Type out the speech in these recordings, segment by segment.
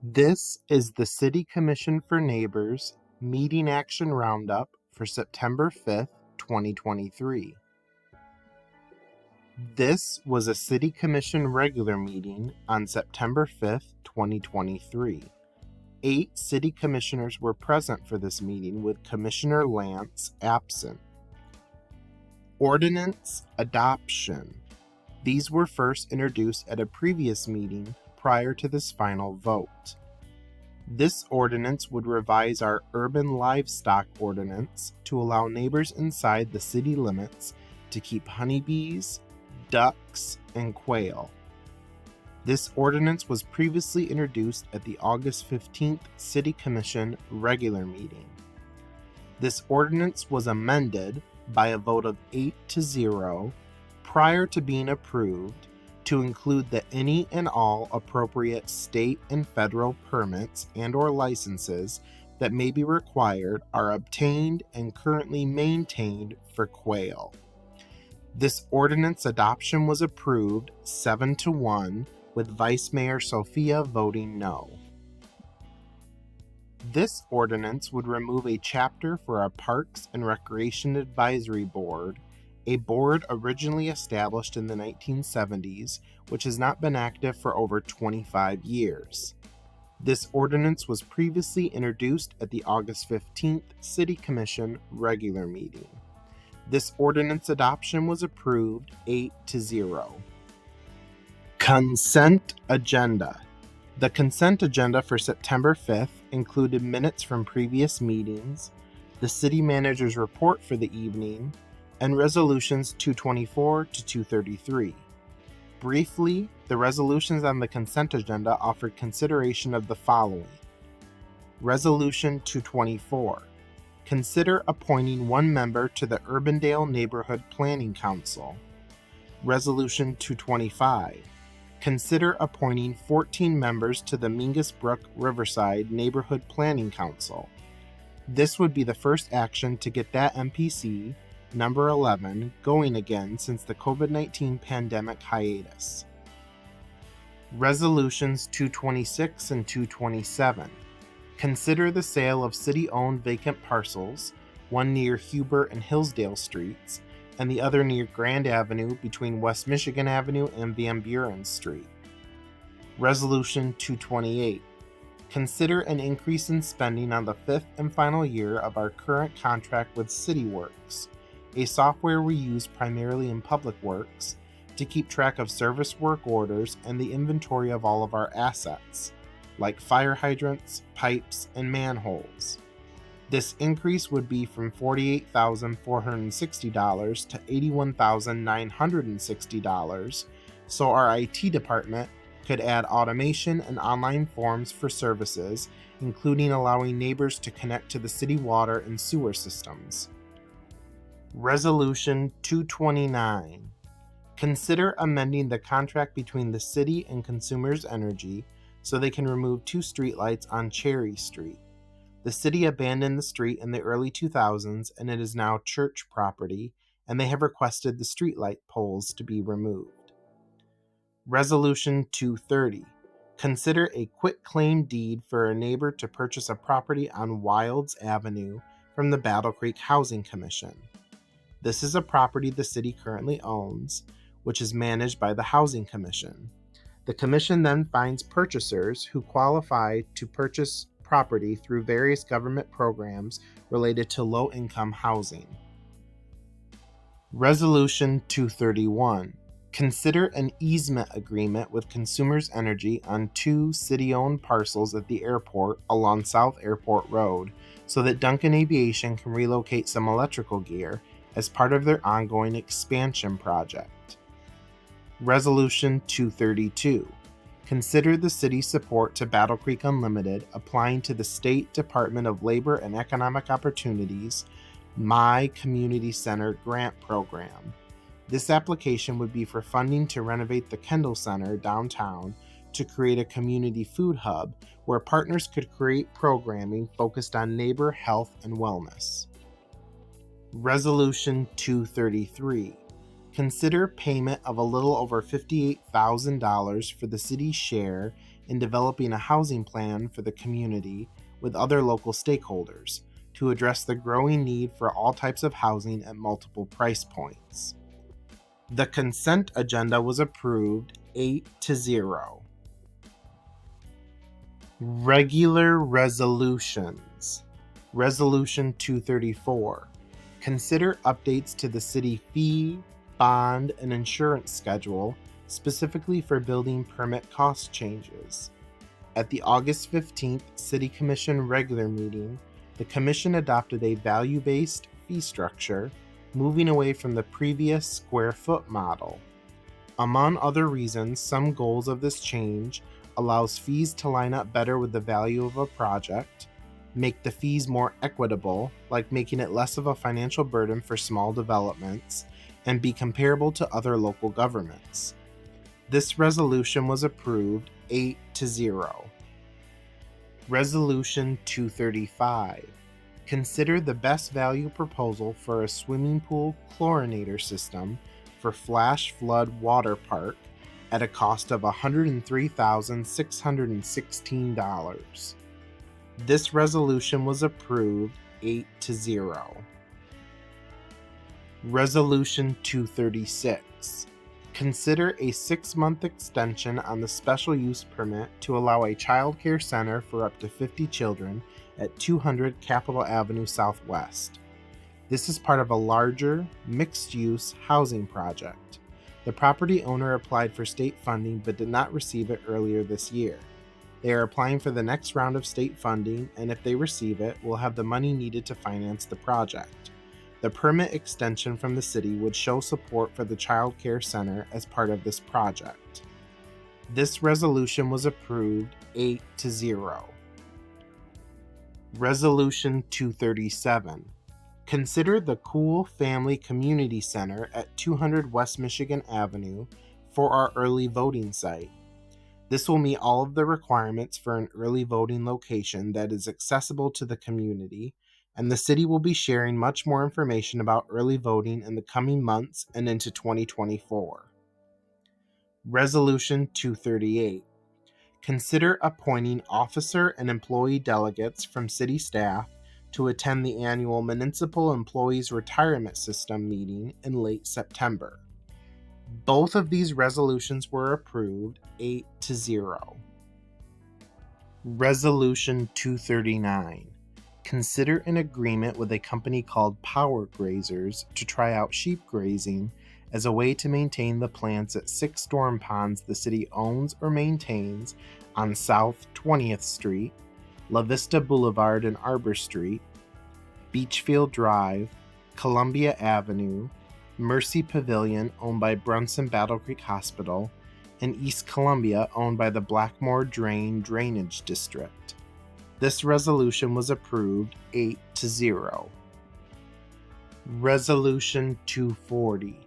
This is the City Commission for Neighbors Meeting Action Roundup for September 5th, 2023. This was a City Commission regular meeting on September 5th, 2023. 8 City Commissioners were present for this meeting, with Commissioner Lance absent. Ordinance adoption. These were first introduced at a previous meeting prior to this final vote. This ordinance would revise our urban livestock ordinance to allow neighbors inside the city limits to keep honeybees, ducks, and quail. This ordinance was previously introduced at the August 15th City Commission regular meeting. This ordinance was amended by a vote of 8-0 prior to being approved to include that any and all appropriate state and federal permits and/or licenses that may be required are obtained and currently maintained for quail. This ordinance adoption was approved 7-1, with Vice Mayor Sophia voting no. This ordinance would remove a chapter for our Parks and Recreation Advisory Board, a board originally established in the 1970s, which has not been active for over 25 years. This ordinance was previously introduced at the August 15th City Commission regular meeting. This ordinance adoption was approved 8-0. Consent agenda. The consent agenda for September 5th included minutes from previous meetings, the city manager's report for the evening, and resolutions 224 to 233. Briefly, the resolutions on the consent agenda offered consideration of the following. Resolution 224. Consider appointing 1 member to the Urbandale Neighborhood Planning Council. Resolution 225. Consider appointing 14 members to the Mingus Brook Riverside Neighborhood Planning Council. This would be the first action to get that MPC, number 11, going again since the COVID-19 pandemic hiatus. Resolutions 226 and 227. Consider the sale of city-owned vacant parcels, one near Huber and Hillsdale Streets, and the other near Grand Avenue between West Michigan Avenue and Van Buren Street. Resolution 228. Consider an increase in spending on the 5th and final year of our current contract with CityWorks, a software we use primarily in public works to keep track of service work orders and the inventory of all of our assets, like fire hydrants, pipes, and manholes. This increase would be from $48,460 to $81,960, so our IT department could add automation and online forms for services, including allowing neighbors to connect to the city water and sewer systems. Resolution 229. Consider amending the contract between the city and Consumers Energy so they can remove 2 streetlights on Cherry Street. The city abandoned the street in the early 2000s and it is now church property, and they have requested the streetlight poles to be removed. Resolution 230. Consider a quitclaim deed for a neighbor to purchase a property on Wilds Avenue from the Battle Creek Housing Commission. This is a property the city currently owns, which is managed by the Housing Commission. The Commission then finds purchasers who qualify to purchase property through various government programs related to low-income housing. Resolution 231. Consider an easement agreement with Consumers Energy on 2 city-owned parcels at the airport along South Airport Road so that Duncan Aviation can relocate some electrical gear as part of their ongoing expansion project. Resolution 232. Consider the city's support to Battle Creek Unlimited applying to the State Department of Labor and Economic Opportunities My Community Center grant program. This application would be for funding to renovate the Kendall Center downtown to create a community food hub where partners could create programming focused on neighbor health and wellness. Resolution 233. Consider payment of a little over $58,000 for the city's share in developing a housing plan for the community with other local stakeholders to address the growing need for all types of housing at multiple price points. The consent agenda was approved 8-0. Regular resolutions. Resolution 234. Consider updates to the city fee, bond, and insurance schedule, specifically for building permit cost changes. At the August 15th City Commission regular meeting, the Commission adopted a value-based fee structure, moving away from the previous square foot model. Among other reasons, some goals of this change allows fees to line up better with the value of a project, make the fees more equitable, like making it less of a financial burden for small developments, and be comparable to other local governments. This resolution was approved 8-0. Resolution 235. Consider the best value proposal for a swimming pool chlorinator system for Flash Flood Water Park at a cost of $103,616. This resolution was approved 8-0. Resolution 236. Consider a 6-month extension on the special use permit to allow a child care center for up to 50 children at 200 Capitol Avenue Southwest. This is part of a larger, mixed-use housing project. The property owner applied for state funding but did not receive it earlier this year. They are applying for the next round of state funding, and if they receive it, will have the money needed to finance the project. The permit extension from the city would show support for the child care center as part of this project. This resolution was approved 8-0. Resolution 237. Consider the Cool Family Community Center at 200 West Michigan Avenue for our early voting site. This will meet all of the requirements for an early voting location that is accessible to the community, and the city will be sharing much more information about early voting in the coming months and into 2024. Resolution 238. Consider appointing officer and employee delegates from city staff to attend the annual Municipal Employees Retirement System meeting in late September. Both of these resolutions were approved 8-0. Resolution 239. Consider an agreement with a company called Power Grazers to try out sheep grazing as a way to maintain the plants at 6 storm ponds the city owns or maintains on South 20th Street, La Vista Boulevard and Arbor Street, Beachfield Drive, Columbia Avenue, Mercy Pavilion owned by Brunson Battle Creek Hospital, and East Columbia owned by the Blackmore Drain Drainage District. This resolution was approved 8-0. Resolution 240.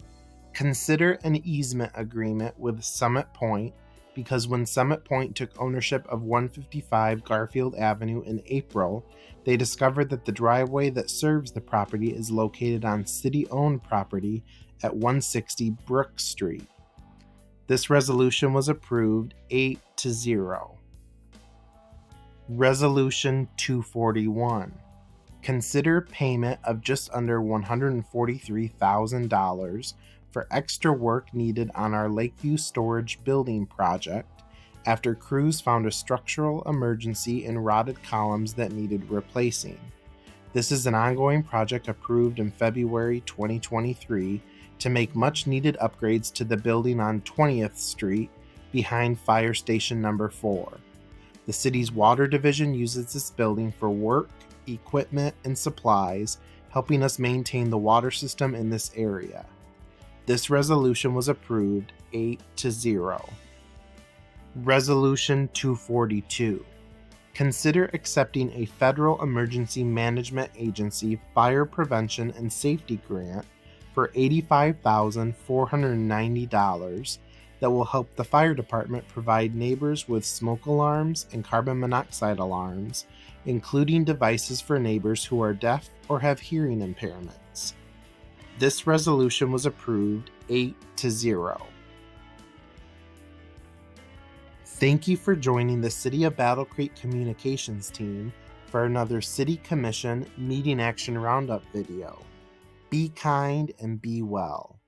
Consider an easement agreement with Summit Point because when Summit Point took ownership of 155 Garfield Avenue in April, they discovered that the driveway that serves the property is located on city-owned property at 160 Brook Street. This resolution was approved 8-0. Resolution 241. Consider payment of just under $143,000 for extra work needed on our Lakeview Storage Building project after crews found a structural emergency in rotted columns that needed replacing. This is an ongoing project approved in February 2023 to make much-needed upgrades to the building on 20th Street behind Fire Station Number 4. The city's water division uses this building for work, equipment, and supplies, helping us maintain the water system in this area. This resolution was approved 8-0. Resolution 242. Consider accepting a Federal Emergency Management Agency Fire Prevention and Safety Grant for $85,490 that will help the fire department provide neighbors with smoke alarms and carbon monoxide alarms, including devices for neighbors who are deaf or have hearing impairments. This resolution was approved 8-0. Thank you for joining the City of Battle Creek Communications team for another City Commission Meeting Action Roundup video. Be kind and be well.